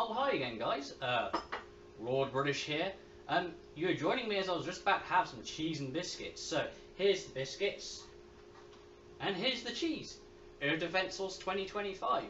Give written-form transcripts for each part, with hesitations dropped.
Oh, hi again, guys. Lord British here. You were joining me as I was just about to have some cheese and biscuits. So, here's the biscuits, and here's the cheese. Air Defense Force 2025.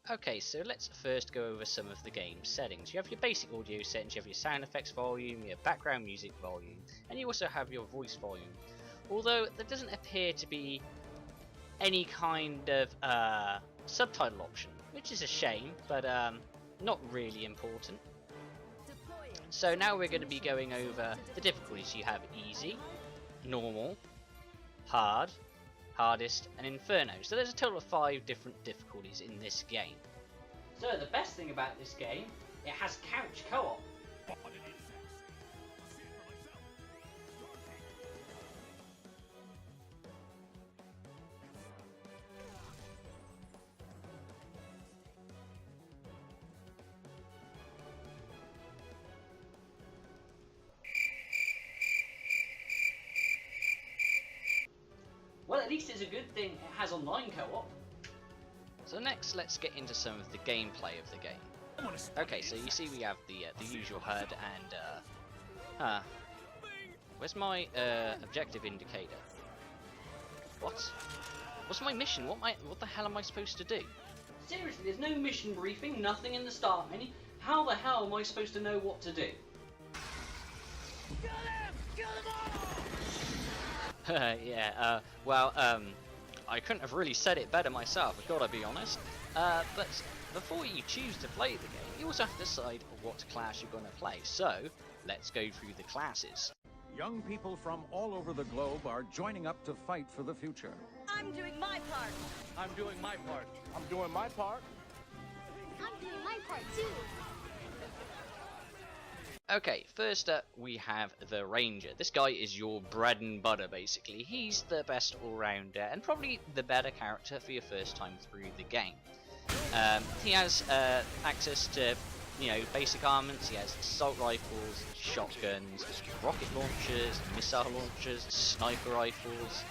Okay, so let's first go over some of the game's settings. You have your basic audio settings, you have your sound effects volume, your background music volume, and you also have your voice volume. Although there doesn't appear to be any kind of subtitle option, which is a shame, but not really important. So now we're going to be going over the difficulties. You have easy, normal, hard, hardest, and inferno. So there's a total of 5 different difficulties in this game. So the best thing about this game, it has couch co-op. Well, at least it's a good thing it has online co-op. So next, let's get into some of the gameplay of the game. Okay, so you see we have the usual HUD and where's my objective indicator? What's my mission? What the hell am I supposed to do? Seriously, there's no mission briefing, nothing in the start menu. How the hell am I supposed to know what to do? Kill them! Kill them all! Yeah, well, I couldn't have really said it better myself, I've got to be honest. But before you choose to play the game, you also have to decide what class you're going to play. So, let's go through the classes. Young people from all over the globe are joining up to fight for the future. I'm doing my part. I'm doing my part. I'm doing my part. I'm doing my part too. Okay, first up we have the Ranger. This guy is your bread and butter basically. He's the best all-rounder and probably the better character for your first time through the game. He has access to, basic armaments. He has assault rifles, shotguns, rocket launchers, missile launchers, sniper rifles,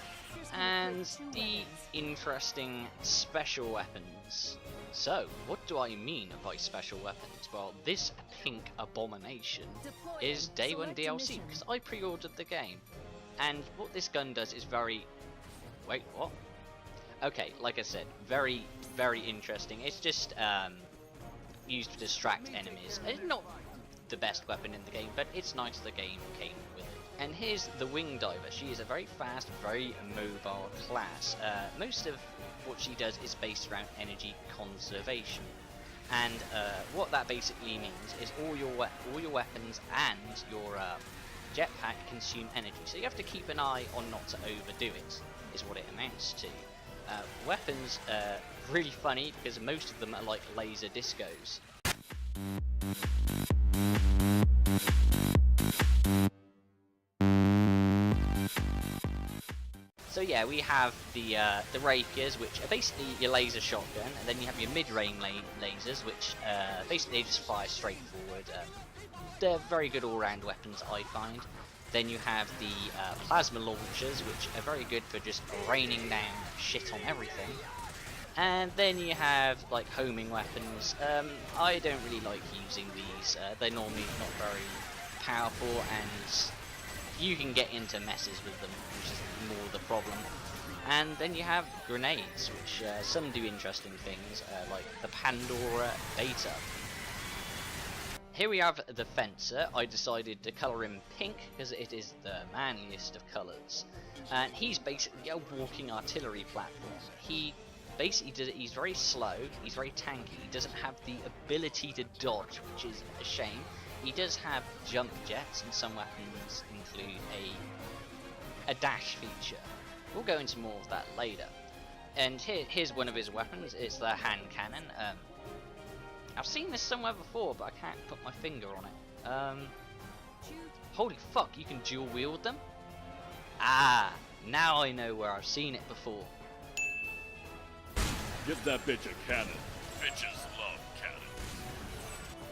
and the interesting special weapons. So, what do I mean by special weapons? Well, this pink abomination is Day 1 DLC, because I pre-ordered the game. And what this gun does is very... Wait, what? Okay, like I said, very, very interesting. It's just used to distract enemies. It's not the best weapon in the game, but it's nice the game came with it. And here's the Wing Diver. She is a very fast, very mobile class. Most of what she does is based around energy conservation. And what that basically means is all your weapons and your jetpack consume energy. So you have to keep an eye on not to overdo it, is what it amounts to. Weapons are really funny because most of them are like laser discos. So yeah, we have the rapiers, which are basically your laser shotgun, and then you have your mid-range lasers, which basically just fire straight forward. They're very good all-round weapons, I find. Then you have the plasma launchers, which are very good for just raining down shit on everything. And then you have like homing weapons. I don't really like using these. They're normally not very powerful, and you can get into messes with them, which is more the problem. And then you have grenades, which some do interesting things, like the Pandora Beta. Here we have the Fencer. I decided to colour him pink because it is the manliest of colours. And he's basically a walking artillery platform. He basically he's very slow, he's very tanky, he doesn't have the ability to dodge, which is a shame. He does have jump jets, and some weapons include a dash feature. We'll go into more of that later. And here's one of his weapons. It's the hand cannon. I've seen this somewhere before, but I can't put my finger on it. Holy fuck, you can dual wield them? Ah, now I know where I've seen it before. Give that bitch a cannon. Bitches love cannon.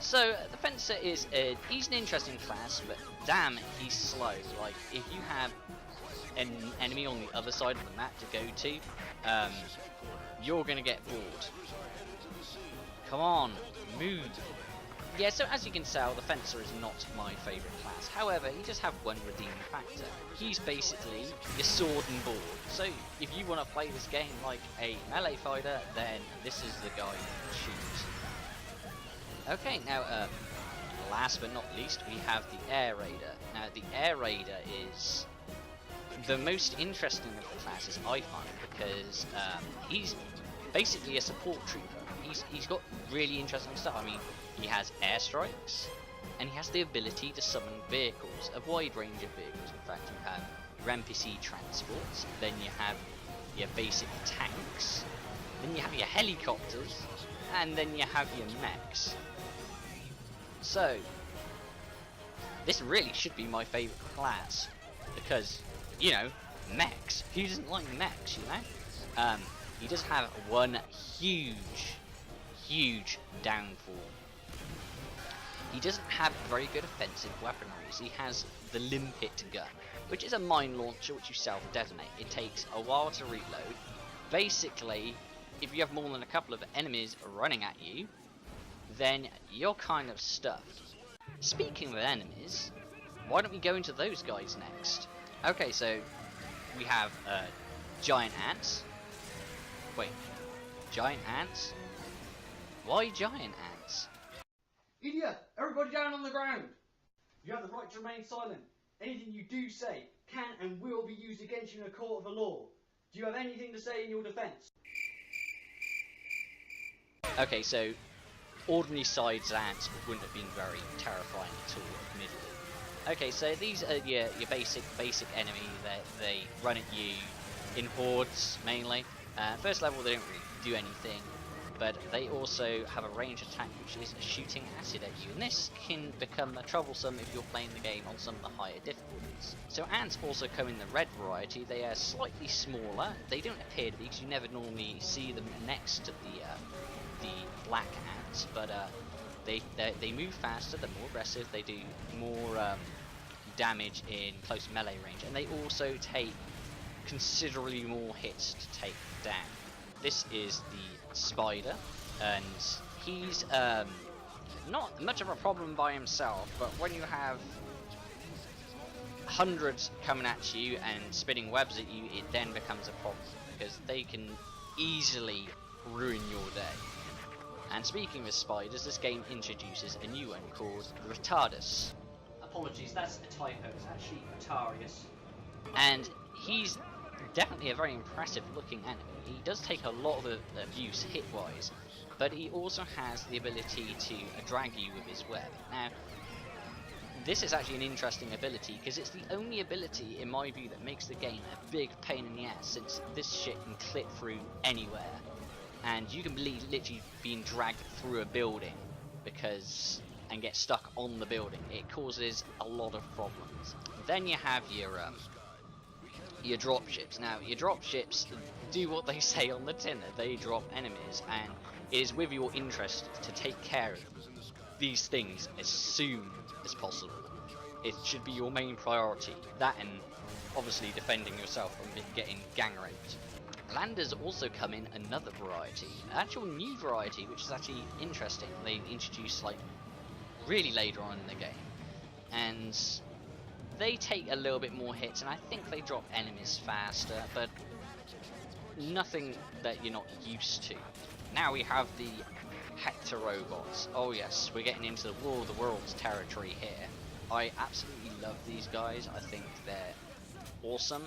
So the Fencer is he's an interesting class, but damn, he's slow. Like, if you have an enemy on the other side of the map to go to, you're gonna get bored. Come on, move. Yeah, so as you can tell, the Fencer is not my favourite class. However, he does have one redeeming factor. He's basically your sword and board. So if you want to play this game like a melee fighter, then this is the guy to choose. Okay, now last but not least, we have the Air Raider. Now the Air Raider is the most interesting of the classes, I find, because he's basically a support trooper. He's got really interesting stuff. I mean, he has airstrikes, and he has the ability to summon vehicles, a wide range of vehicles. In fact, you have your NPC transports, then you have your basic tanks, then you have your helicopters, and then you have your mechs. So, this really should be my favourite class, because, you know, mechs. Who doesn't like mechs, you know? He does have one huge downfall. He doesn't have very good offensive weaponry. He has the Limpet gun, which is a mine launcher which you self-detonate. It takes a while to reload. Basically, if you have more than a couple of enemies running at you, then you're kind of stuffed. Speaking of enemies, why don't we go into those guys next? Okay, so we have giant ants. Wait, giant ants? Why giant ants? Idiot! Everybody down on the ground! You have the right to remain silent. Anything you do say can and will be used against you in a court of law. Do you have anything to say in your defence? Okay, so ordinary sized ants wouldn't have been very terrifying at all, admittedly. Okay, so these are your basic enemy. They run at you in hordes mainly. First level they don't really do anything, but they also have a range attack which is shooting acid at you, and this can become troublesome if you're playing the game on some of the higher difficulties. So ants also come in the red variety. They are slightly smaller. They don't appear to be because you never normally see them next to the black ants, but they move faster, they're more aggressive, they do more damage in close melee range, and they also take considerably more hits to take down. This is the spider, and he's not much of a problem by himself, but when you have hundreds coming at you and spinning webs at you, it then becomes a problem, because they can easily ruin your day. And speaking of spiders, this game introduces a new one called Retardus. A apologies, that's a typo. It's actually Atarius. And he's definitely a very impressive looking enemy. He does take a lot of abuse hit-wise, but he also has the ability to drag you with his web. Now, this is actually an interesting ability because it's the only ability, in my view, that makes the game a big pain in the ass, since this shit can clip through anywhere, and you can be literally being dragged through a building and get stuck on the building. It causes a lot of problems. Then you have your dropships. Now, your dropships do what they say on the tin, that they drop enemies, and it is with your interest to take care of these things as soon as possible. It should be your main priority. That and obviously defending yourself from getting gang raped. Landers also come in another variety, an actual new variety, which is actually interesting. They introduced like really later on in the game, and they take a little bit more hits, and I think they drop enemies faster, but nothing that you're not used to. Now we have the Hector robots. Oh yes, we're getting into the War of the Worlds territory here. I absolutely love these guys. I think they're awesome.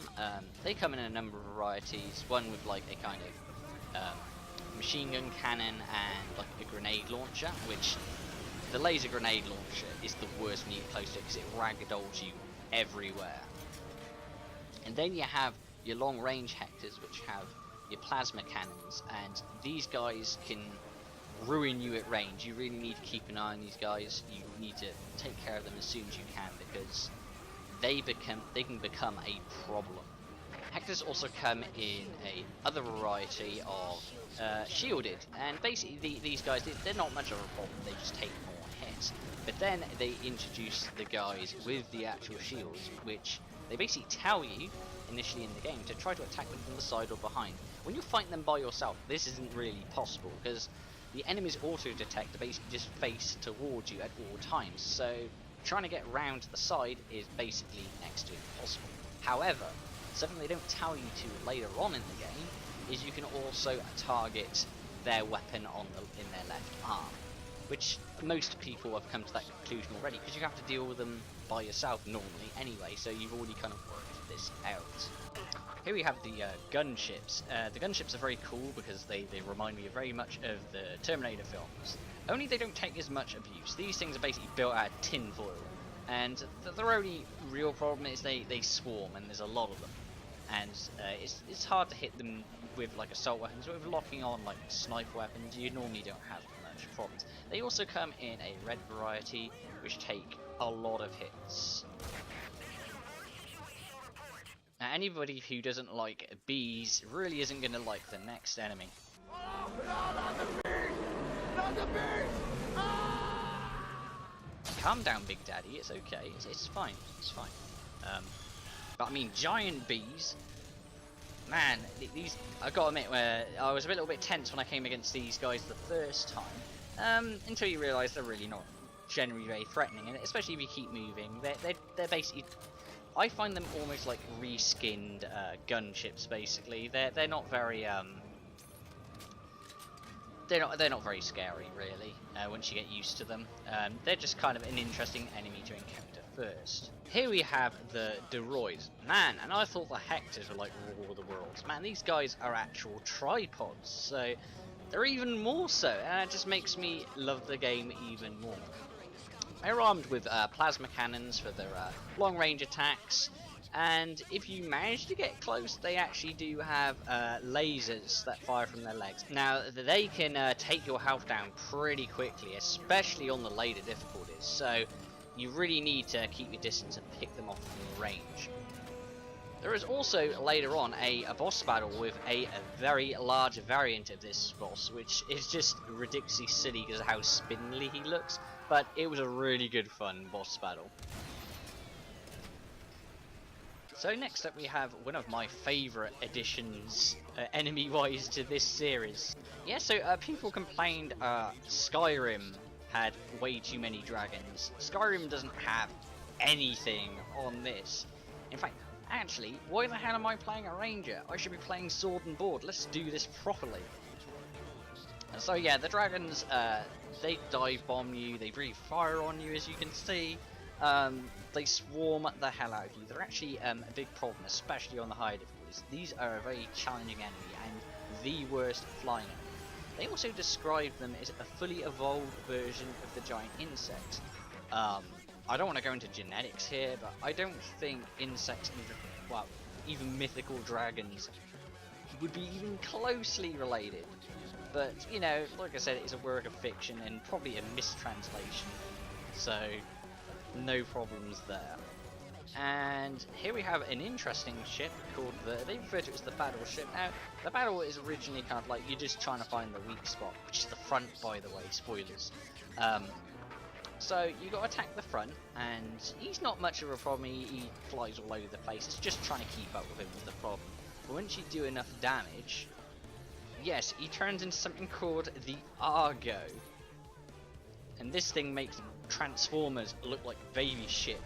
They come in a number of varieties. One with like a kind of machine gun cannon and like a grenade launcher, which the laser grenade launcher is the worst when you get close to it because it ragdolls you everywhere. And then you have your long range Hectors, which have your plasma cannons, and these guys can ruin you at range. You really need to keep an eye on these guys. You need to take care of them as soon as you can, because they can become a problem. Hectors also come in a other variety of shielded, and basically these guys, they're not much of a problem, they just take more hits. But then they introduce the guys with the actual shields, which they basically tell you initially in the game to try to attack them from the side or behind. When you're fighting them by yourself, this isn't really possible, because the enemy's auto-detector basically just face towards you at all times, so trying to get round to the side is basically next to impossible. However, something they don't tell you to later on in the game is you can also target their weapon in their left arm, which most people have come to that conclusion already, because you have to deal with them by yourself normally anyway, so you've already kind of worked this out. Here we have the gunships. The gunships are very cool because they remind me very much of the Terminator films, only they don't take as much abuse. These things are basically built out of tin foil, and their only real problem is they swarm, and there's a lot of them, and it's hard to hit them with like assault weapons. With locking on like sniper weapons, you normally don't have much problems. They also come in a red variety, which take a lot of hits. Now, anybody who doesn't like bees really isn't going to like the next enemy. Calm down, Big Daddy. It's okay. It's fine. It's fine. But I mean, giant bees. Man, these. I gotta admit, where I was a little bit tense when I came against these guys the first time. Until you realise they're really not generally very threatening, and especially if you keep moving, they're basically. I find them almost like reskinned gunships. Basically, they're not very they're not very scary really. Once you get used to them, they're just kind of an interesting enemy to encounter first. Here we have the Droids. Man, and I thought the Hectors were like War of the Worlds. Man, these guys are actual tripods, so they're even more so, and it just makes me love the game even more. They're armed with plasma cannons for their long-range attacks, and if you manage to get close, they actually do have lasers that fire from their legs. Now, they can take your health down pretty quickly, especially on the later difficulties, so you really need to keep your distance and pick them off from range. There is also, later on, a boss battle with a very large variant of this boss, which is just ridiculously silly because of how spindly he looks. But it was a really good fun boss battle. So next up we have one of my favourite additions, enemy-wise, to this series. Yeah, so people complained Skyrim had way too many dragons. Skyrim doesn't have anything on this. In fact, actually, why the hell am I playing a ranger? I should be playing sword and board. Let's do this properly. And so yeah, the dragons, they dive bomb you, they breathe fire on you as you can see, They swarm the hell out of you. They're actually a big problem, especially on the higher difficulties. These are a very challenging enemy and the worst flying enemy. They also describe them as a fully evolved version of the giant insect. I don't want to go into genetics here, but I don't think insects, well, even mythical dragons, would be even closely related. But, you know, like I said, it's a work of fiction and probably a mistranslation, so no problems there. And here we have an interesting ship called they refer to it as the battleship. Now, the battle is originally kind of like you're just trying to find the weak spot, which is the front, by the way, spoilers. So you got to attack the front, and he's not much of a problem. He flies all over the place. It's just trying to keep up with him with the problem. But once you do enough damage, yes, he turns into something called the Argo, and this thing makes Transformers look like baby shit.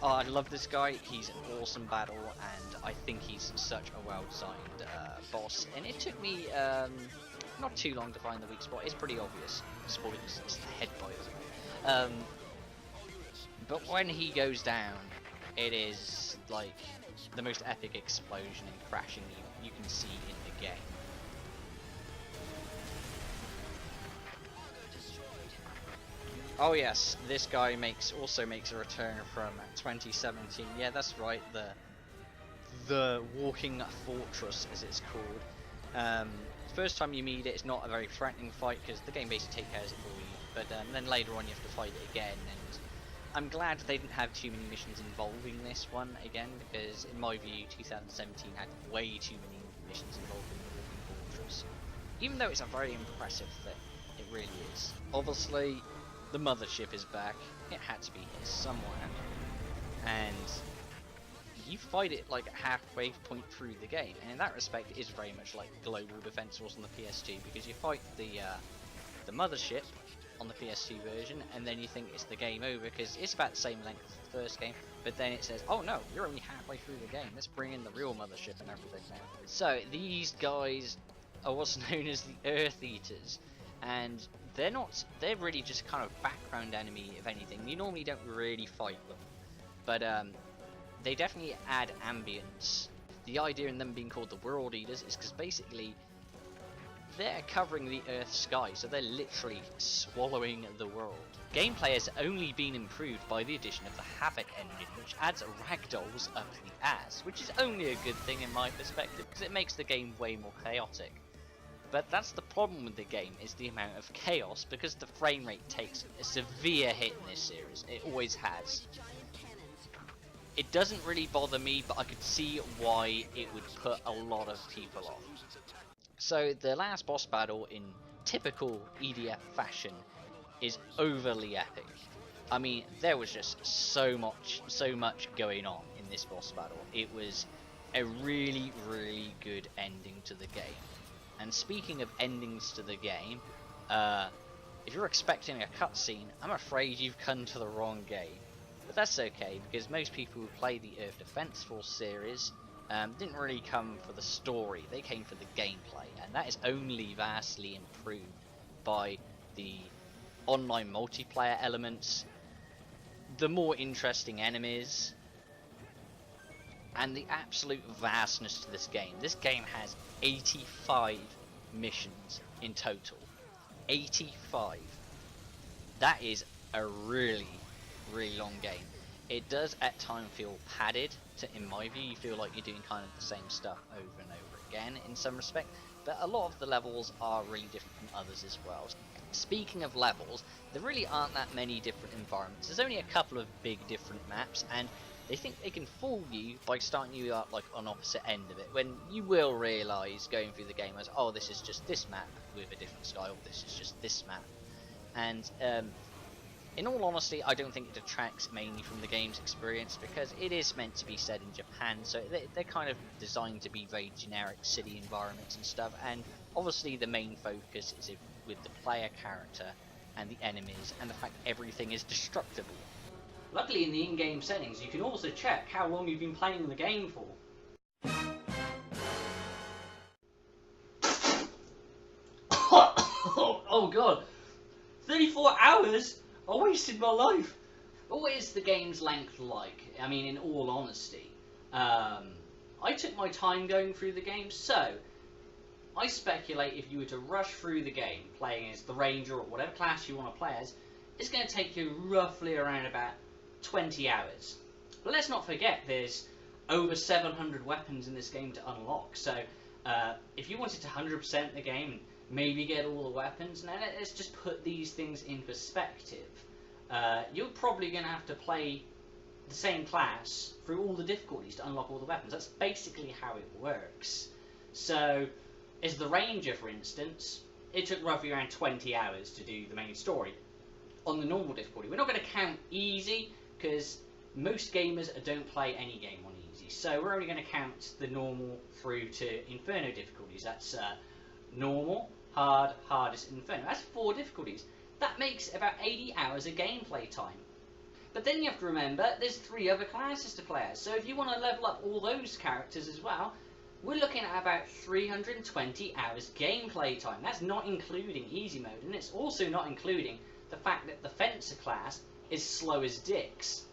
Oh, I love this guy. He's an awesome battle, and I think he's such a well-designed boss. And it took me not too long to find the weak spot. It's pretty obvious. Spoilers, it's the head, by the way. But when he goes down, it is like the most epic explosion and crashing you can see in the game. Oh yes, this guy also makes a return from 2017. Yeah, that's right, the Walking Fortress, as it's called. First time you meet it, it's not a very threatening fight because the game basically takes care of it for you. But then later on, you have to fight it again, and I'm glad they didn't have too many missions involving this one again, because in my view, 2017 had way too many missions involving the Walking Fortress. Even though it's a very impressive thing, it really is. Obviously, the mothership is back. It had to be here somewhere, and you fight it like halfway point through the game. And in that respect, it is very much like Global Defense was on the PS2, because you fight the mothership on the PS2 version, and then you think it's the game over because it's about the same length as the first game. But then it says, "Oh no, you're only halfway through the game. Let's bring in the real mothership and everything now." So these guys are what's known as the Earth Eaters, and they're really just kind of background enemy, if anything. You normally don't really fight them, but they definitely add ambience. The idea in them being called the World Eaters is because basically they're covering the Earth's sky, so they're literally swallowing the world. Gameplay has only been improved by the addition of the Havoc engine, which adds ragdolls up the ass, which is only a good thing in my perspective, because it makes the game way more chaotic. But that's the problem with the game, is the amount of chaos, because the frame rate takes a severe hit in this series. It always has. It doesn't really bother me, but I could see why it would put a lot of people off. So the last boss battle, in typical EDF fashion, is overly epic. I mean, there was just so much going on in this boss battle. It was a really, really good ending to the game. And speaking of endings to the game, if you're expecting a cutscene, I'm afraid you've come to the wrong game. But that's okay, because most people who play the Earth Defense Force series didn't really come for the story, they came for the gameplay, and that is only vastly improved by the online multiplayer elements, the more interesting enemies, and the absolute vastness to this game. This game has 85 missions in total. 85. That is a really, really long game. It does at times feel padded, in my view. You feel like you're doing kind of the same stuff over and over again in some respect, but a lot of the levels are really different from others as well. Speaking of levels, there really aren't that many different environments. There's only a couple of big different maps, and they think they can fool you by starting you up like on opposite end of it, when you will realise going through the game as, oh, this is just this map with a different style, this is just this map. And in all honesty, I don't think it detracts mainly from the game's experience, because it is meant to be set in Japan, so they're kind of designed to be very generic city environments and stuff, and obviously the main focus is with the player character and the enemies, and the fact everything is destructible. Luckily, in the in-game settings, you can also check how long you've been playing the game for. Oh god, 34 hours? I wasted my life. what is the game's length like? I mean, in all honesty, I took my time going through the game, so I speculate if you were to rush through the game, playing as the Ranger or whatever class you want to play as, it's going to take you roughly around about 20 hours. But let's not forget, there's over 700 weapons in this game to unlock, so if you wanted to 100% the game and maybe get all the weapons, now let's just put these things in perspective. You're probably going to have to play the same class through all the difficulties to unlock all the weapons. That's basically how it works. So, as the Ranger, for instance, it took roughly around 20 hours to do the main story on the normal difficulty. We're not going to count easy, because most gamers don't play any game on easy. So we're only going to count the normal through to Inferno difficulties. That's normal, hard, hardest, and Inferno. That's 4 difficulties. That makes about 80 hours of gameplay time. But then you have to remember, there's 3 other classes to play as. So if you want to level up all those characters as well, we're looking at about 320 hours gameplay time. That's not including easy mode, and it's also not including the fact that the Fencer class is slow as dicks.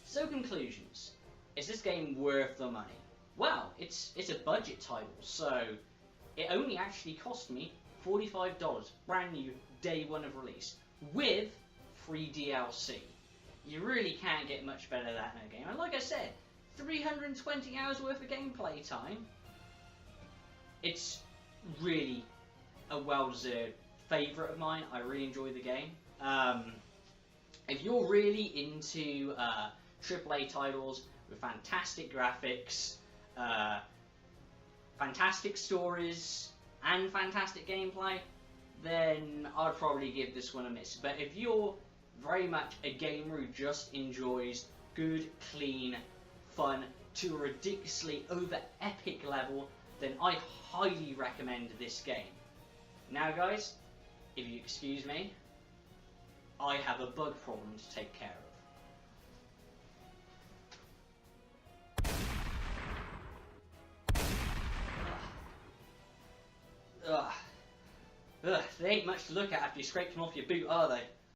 So conclusions. Is this game worth the money? Well, it's a budget title, so it only actually cost me $45, brand new, day 1 of release, with free DLC. You really can't get much better than that in a game. And like I said, 320 hours worth of gameplay time. It's really a well-deserved favourite of mine. I really enjoy the game. If you're really into AAA titles with fantastic graphics, fantastic stories, and fantastic gameplay, then I'd probably give this one a miss. But if you're very much a gamer who just enjoys good, clean fun to a ridiculously over-epic level, then I highly recommend this game. Now guys, if you excuse me, I have a bug problem to take care of. Ugh. They ain't much to look at after you scrape them off your boot, are they?